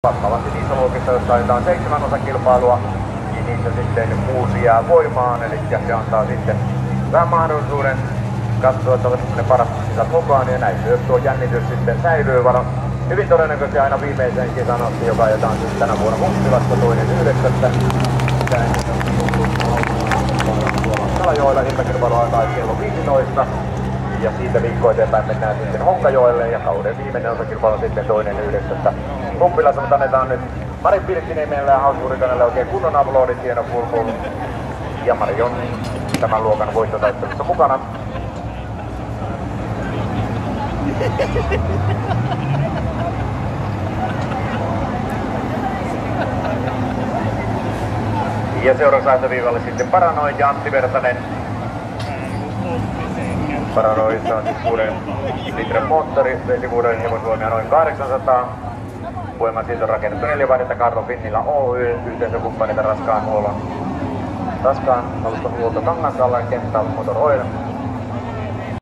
Vastaavasti niissä luokissa, joissa ajetaan 7 osakilpailua, niin niissä sitten 6 jää voimaan, eli se antaa sitten vähän mahdollisuuden katsoa, että oletko ne paras sisät mukaan, ja näin myös tuo jännitys sitten säilyy hyvin todennäköisesti aina viimeiseen kisan asti, joka ajetaan siis tänä vuonna Humpsilassa 2.9. Kalajoella iltakilpailu alkaa kello 15. Ja siitä viikkoa eteenpäin mennään sitten Honkajoelle ja kauden viimeinen osakilpailu sitten 2.9. Kumpilassa me annetaan nyt Mari Pirttiniemelle ja Hausurikanelle oikein kunnon aplodit, hieno pulpul. Ja Mari on tämän luokan voittotaistelussa mukana. Ja seuraavaksi lähtöviivalle sitten Paranoi ja Antti Vertanen. Paranoissa on siis 6 litran moottori, vesivuoden hevosvoimia noin 800. Voiman siitä on rakennettu 4 vaihdetta Karlo Finnila Oy, yhteisökumppanita raskaan alustan huolto Kangansalla ja Kental Motor Oil.